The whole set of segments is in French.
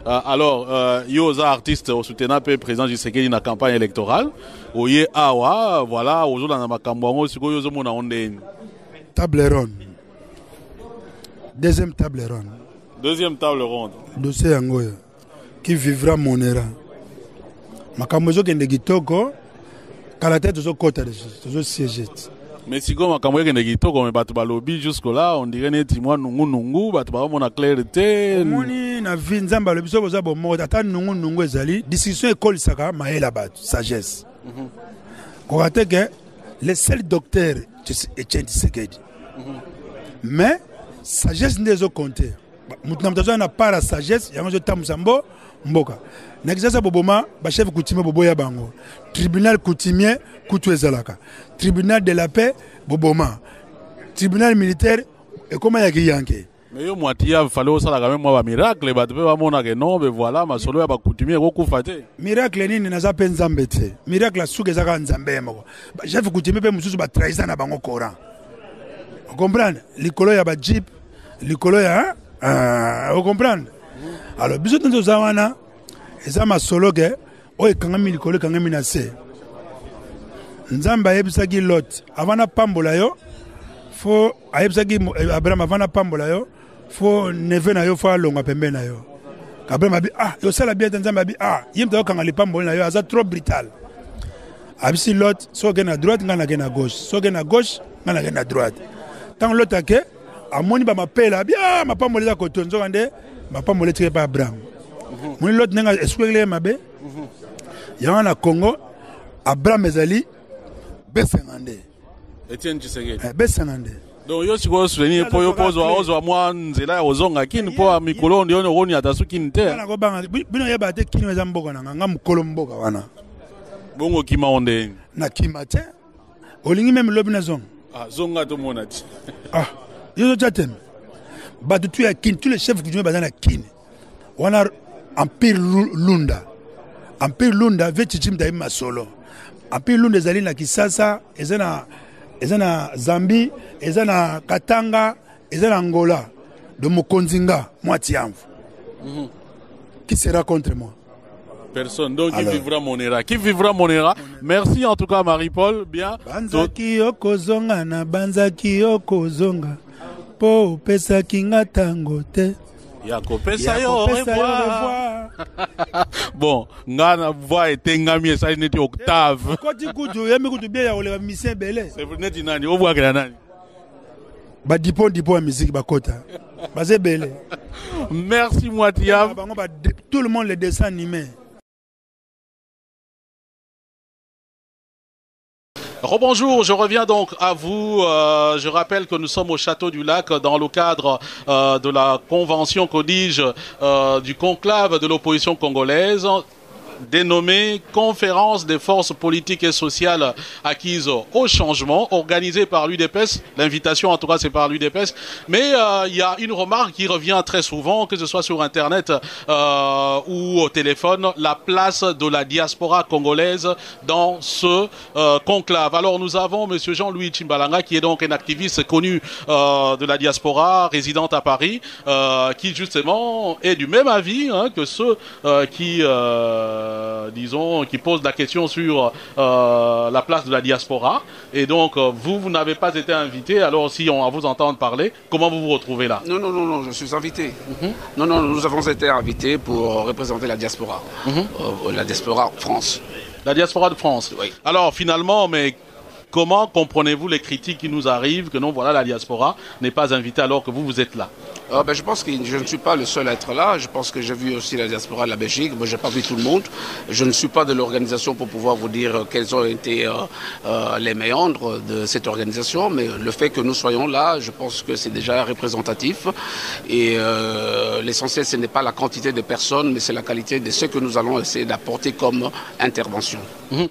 Alors, yo artiste au soutien peu président Tshisekedi dans la campagne électorale. Oye awa, voilà, aujourd'hui dans ma campagne, c'est quoi yo mona onde. Table ronde. Deuxième table ronde. Deuxième table ronde. Dossier Angoya. Qui vivra mon era. Makambo zo kende kitoko. Kala tête zo kota zo siéger. Mais si comme makambo kende kitoko mais batu balobi jusque là on dirait neti moi nungu batu ba mona clarté. Moni na vie nzamba lobi so boza bo mo ata nungu ezali discussion école saka maela batu sagesse. Ko que le seul docteur Etienne Tshisekedi. Mais sagesse ndezo compter. Mutu na mtazo na para sagesse yango zo tamusambo mboka. Nakisasa boboma ba chef coutumier boboya bango. Tribunal coutumier kutu ezalaka. Tribunal de la paix boboma. Tribunal militaire et comment yaki yanke. Mais yo moitié fallait ça quand même moi miracle ba te ba mona que non mais voilà ma solo ya ba coutumier ko kufate. Miracle nini naza pe nzambe te. Miracle suke zaka nzambe moko. Ba chef coutumier pe mususu ba trahison na bango Coran. Vous comprenez? Likolo ya ba jeep, likolo ya vous comprenez? Alors biso tanzo zawana eza masolo ke oye kangami likolo kangami na se. Nzamba yebisaki Lot avana pambola yo fo ayebisaki Abraham avana pambola yo fo neve na yo fo alonga pembe na yo. Abraham abi yo sala bien Nzamba abi yimta yo kanga lipambola na yo aza trop brutal. Abisi Lot so ke na droite ngana ke na gauche so ke na gauche ngana ke na droite. Tant Lot ake amoni ba mapela abi ma pambola za kotonzo kande ma pambola tike pa Abraham. Moni Lot nenga eswele mabe. Yana na Congo Abraham ezali Besengande. Etienne Tshisekedi. Besengande. Donc yo siko souvenir po yo pozo ozo mwa nzela ya ozonga kini po mikolo ndio oni atasu kini te. Bana ko banga bino yeba te kini weza mboka nanga nga mukolo mboka wana. Bongo kima onde. Na kima te. Olingi même lobi na zonga. Zonga to mona ti. Yo jatem. Batu tu ya kini tous les chefs coutumiers bazana kini. Wana Empire Lunda. Empire Lunda ve chichimta ima solo. Empire Lunda ezali na Kisasa, ezana Zambie, ezana Katanga, ezana Angola, de Mokonzinga, moitié amf. Qui sera contre moi? Personne. Donc qui vivra mon era. Qui vivra mon era. Merci en tout cas Marie-Paul. Bien. Banzaki okozonga na banzaki okozonga. Po pesa kinga tango te. Yakopesa yo revoir. Bon, ngana voix était ngami ça n'était octave. Koti kudu yemi kudu bien ya ole mission belé. C'est vrai neti nani o voix que nani. Ba dipo ya musique ba kota. Ba c'est belé. Merci Moitiam. Tout le monde les dessins animés. Rebonjour, je reviens donc à vous. Je rappelle que nous sommes au Château du Lac dans le cadre de la convention codige du conclave de l'opposition congolaise, dénommée Conférence des forces politiques et sociales acquises au changement, organisée par l'UDPS. L'invitation, en tout cas, c'est par l'UDPS. Mais il y a une remarque qui revient très souvent, que ce soit sur Internet ou au téléphone, la place de la diaspora congolaise dans ce conclave. Alors, nous avons M. Jean-Louis Tchimbalanga, qui est donc un activiste connu de la diaspora, résidente à Paris, qui justement est du même avis que ceux qui... disons, qui pose la question sur la place de la diaspora. Et donc, vous n'avez pas été invité. Alors, si on va vous entendre parler, comment vous vous retrouvez là? Non, je suis invité. Non, nous avons été invités pour représenter la diaspora. La diaspora France. La diaspora de France. Oui. Alors, finalement, mais... comment comprenez-vous les critiques qui nous arrivent que non, voilà, la diaspora n'est pas invitée alors que vous êtes là? Je pense que je ne suis pas le seul à être là. Je pense que j'ai vu aussi la diaspora de la Belgique. Moi, je n'ai pas vu tout le monde. Je ne suis pas de l'organisation pour pouvoir vous dire quels ont été les méandres de cette organisation. Mais le fait que nous soyons là, je pense que c'est déjà représentatif. Et l'essentiel, ce n'est pas la quantité de personnes, mais c'est la qualité de ce que nous allons essayer d'apporter comme intervention.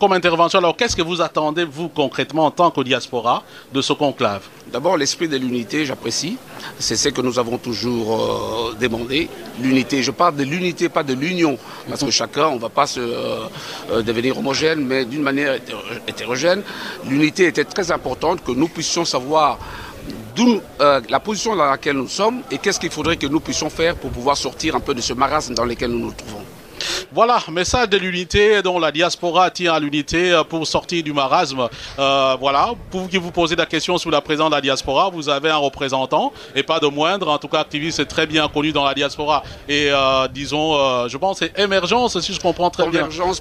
Comme intervention, alors qu'est-ce que vous attendez, vous, concrètement, en tant que diaspora, de ce conclave? D'abord, l'esprit de l'unité, j'apprécie. C'est ce que nous avons toujours demandé. L'unité, je parle de l'unité, pas de l'union. Parce que chacun, on ne va pas se devenir homogène, mais d'une manière hétérogène. L'unité était très importante, que nous puissions savoir D'où la position dans laquelle nous sommes et qu'est-ce qu'il faudrait que nous puissions faire pour pouvoir sortir un peu de ce marasme dans lequel nous nous trouvons. Voilà, message de l'unité dont la diaspora tient à l'unité pour sortir du marasme. Voilà, pour vous qui vous posez la question sur la présence de la diaspora, vous avez un représentant et pas de moindre. En tout cas, activiste est très bien connu dans la diaspora et disons, je pense c'est émergence si je comprends très bien. Convergence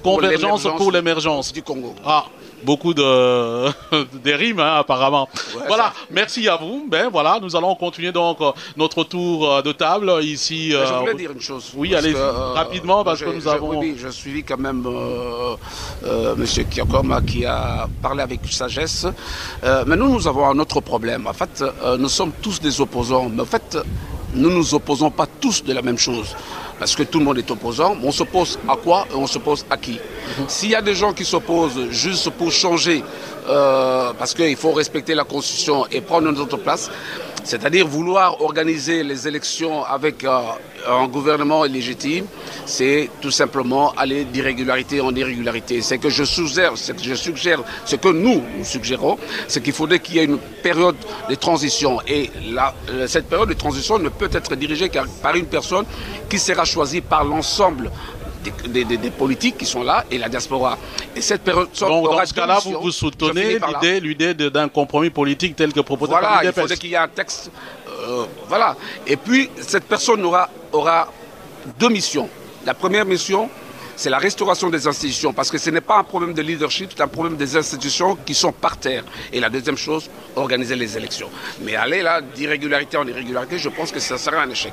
pour l'émergence du Congo. Ah. Beaucoup de des rimes hein, apparemment. Ouais, voilà, ça. Merci à vous. Ben voilà, nous allons continuer donc notre tour de table ici. Je voulais dire une chose. Oui, allez rapidement parce que nous avons. Oui, je suivis quand même Monsieur Kiokoma qui a parlé avec sagesse. Mais nous avons un autre problème. En fait, nous sommes tous des opposants. Mais en fait, nous nous opposons pas tous de la même chose. Parce que tout le monde est opposant, mais on s'oppose à quoi et on s'oppose à qui? S'il y a des gens qui s'opposent juste pour changer, parce qu'il faut respecter la Constitution et prendre notre place, c'est-à-dire vouloir organiser les élections avec un gouvernement illégitime, c'est tout simplement aller d'irrégularité en irrégularité. C'est que je suggère, ce que nous suggérons, c'est qu'il faudrait qu'il y ait une période de transition. Et cette période de transition ne peut être dirigée que par une personne qui sera choisie par l'ensemble des politiques qui sont là et la diaspora. Et cette période donc, dans ce cas-là, vous soutenez l'idée d'un compromis politique tel que proposé par l'UDPS. Voilà, il faudrait qu'il y ait un texte. Voilà. Et puis, cette personne aura deux missions. La première mission, c'est la restauration des institutions, parce que ce n'est pas un problème de leadership, c'est un problème des institutions qui sont par terre. Et la deuxième chose, organiser les élections. Mais aller là, d'irrégularité en irrégularité, je pense que ça sera un échec.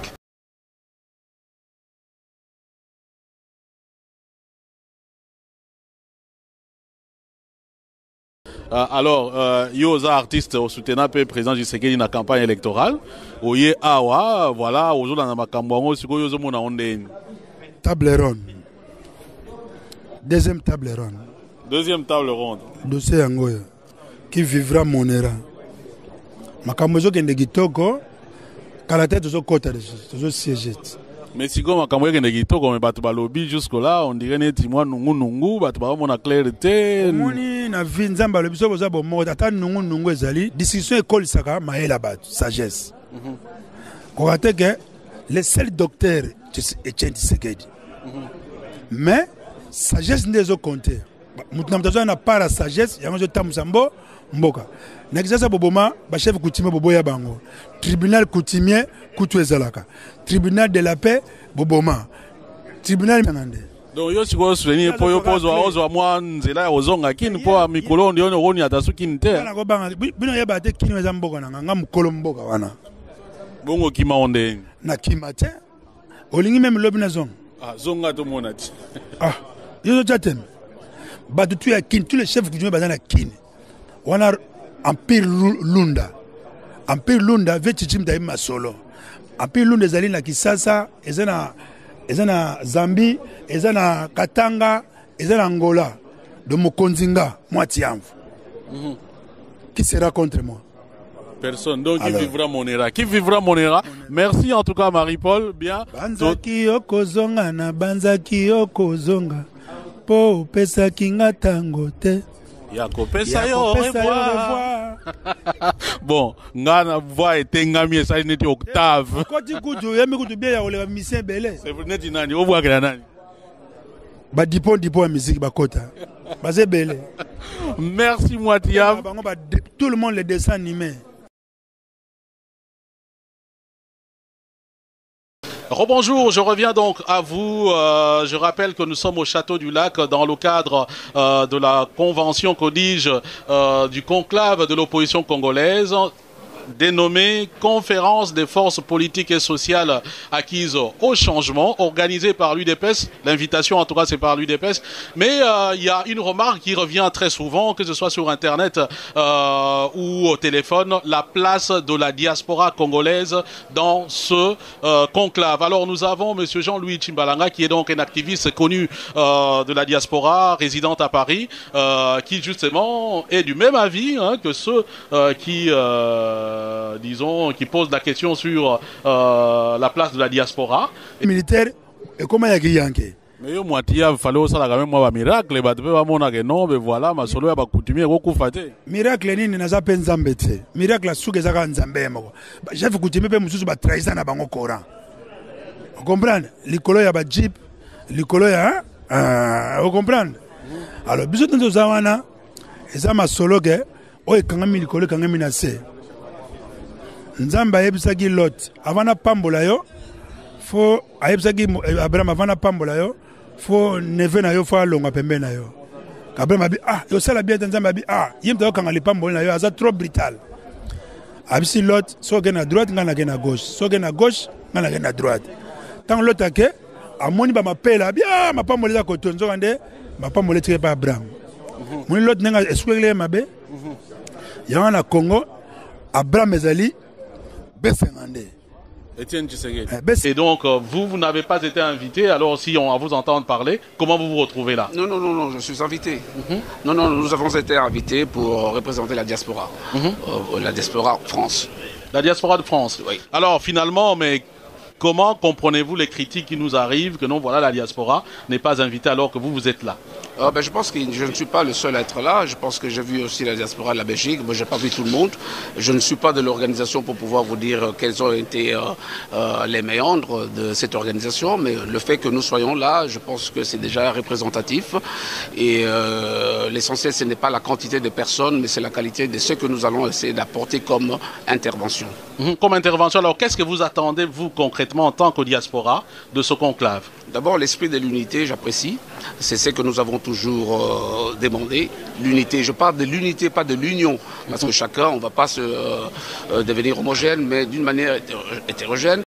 Alors, yo artiste au soutien président du Tshisekedi na campagne électorale. Oye awa, voilà, aujourd'hui na makambo siko yo mona onde. Table ronde. Deuxième table ronde. Deuxième table ronde. Dossier yangoya qui vivra monera. Makambo zo kende kitoko kala tête zo kota zo siéger. Mais si comme makambo kende kitoko mais batu balobi jusque là on dirait neti moi nungu batu ba mona clarté. Moni na vie nzamba lobi so boza bomo ata nungu ezali discussion école saka maela batu sagesse. Kogate que le seul docteur Etienne Tshisekedi. Mais sagesse ndezo compter. Mutu na na para sagesse yango zo tamusambo mboka. Na kisasa boboma ba chef coutumier boboya bango. Tribunal coutumier kutu ezalaka. Tribunal de la paix boboma. Tribunal manande. Donc yo siko souvenir po yo pozo ozo mwa nzela ozonga kini po mikolo ndio oni atasuki nte. Bana ko banga bino yeba te kini weza mboka na nga mukolo mboka wana. Bongo kima onde. Na kima te. Olingi même lobi na zonga. Ah zonga to monati. Ah yo jatem. Batu tu ya kini tous les chefs coutumiers bazana kini. Wana Empire Lunda. Empire Lunda vechichim da masolo. Empire Lunda ezali na Kisasa, ezana Zambie, ezana Katanga, ezana Angola, de Mokonzinga, Moitiamvu. Qui sera contre moi? Personne. Donc alors, qui vivra monera. Qui vivra monera. Merci en tout cas Marie-Paul. Bien. Banzaki okozonga na banzaki okozonga. Po pesa kinga tango te. Yakopesa yo revoir. Bon, ngana voix etengami esa neti octave. Koti kudu yemi kudu bien ya ole mission belé. C'est neti nani? O voix que nani? Ba dipo ya musique bakota. Bazé belé. Merci Moitiam. Tout le monde les dessins animés. Rebonjour, je reviens donc à vous. Je rappelle que nous sommes au Château du Lac dans le cadre de la convention codige du conclave de l'opposition congolaise, dénommée Conférence des forces politiques et sociales acquises au changement, organisée par l'UDPS. L'invitation, en tout cas, c'est par l'UDPS. Mais il y a une remarque qui revient très souvent, que ce soit sur Internet ou au téléphone, la place de la diaspora congolaise dans ce conclave. Alors, nous avons M. Jean-Louis Tchimbalanga, qui est donc un activiste connu de la diaspora, résidente à Paris, qui, justement, est du même avis que ceux qui... disons, qui pose la question sur la place de la diaspora. Militaire, et comment il y a Guyanké? Mais yo moitié il fallait aussi quand même moi miracle ba pe ba mona que non mais voilà ma solo ya ba coutumier ko kufate. Miracle nini naza pe nzambe te. Miracle suke zaka nzambe moko. Ba chef coutumier pe mususu ba trahison na bango Coran. Vous comprenez? Likolo ya ba jeep, likolo ya vous comprenez? Alors biso nzo zawana eza masolo ke o ekangami likolo kangami na se. Nzamba yebisaki Lot avana pambola yo fo ayebisaki Abraham avana pambola yo fo neve na yo fo alonga pembe na yo. Abraham abi yo sala bien Nzamba abi yimta kanga li pambola na yo aza trop brutal. Abisi Lot so ke na droite ngana ke na gauche, so ke na gauche ngana ke na droite. Tant Lot ake amoni ba mapela bien mapambola za kotonzo kande mapambola tike pa Abraham. Moni Lot nenga eskwele mabe. Yana na Congo Abraham ezali Etienne Tshisekedi. Et donc, vous n'avez pas été invité, alors si on vous entend parler, comment vous vous retrouvez là? Non, je suis invité. Non, nous avons été invités pour représenter la diaspora. La diaspora France. La diaspora de France. Oui. Alors, finalement, mais comment comprenez-vous les critiques qui nous arrivent que non, voilà, la diaspora n'est pas invitée alors que vous êtes là? Je pense que je ne suis pas le seul à être là. Je pense que j'ai vu aussi la diaspora de la Belgique. Moi, je n'ai pas vu tout le monde. Je ne suis pas de l'organisation pour pouvoir vous dire quels ont été les méandres de cette organisation. Mais le fait que nous soyons là, je pense que c'est déjà représentatif. Et l'essentiel, ce n'est pas la quantité de personnes, mais c'est la qualité de ce que nous allons essayer d'apporter comme intervention. Comme intervention, alors qu'est-ce que vous attendez, vous, concrètement, en tant que diaspora, de ce conclave? D'abord, l'esprit de l'unité, j'apprécie. C'est ce que nous avons toujours demandé. L'unité, je parle de l'unité, pas de l'union. Parce que chacun, on ne va pas se devenir homogène, mais d'une manière hétérogène.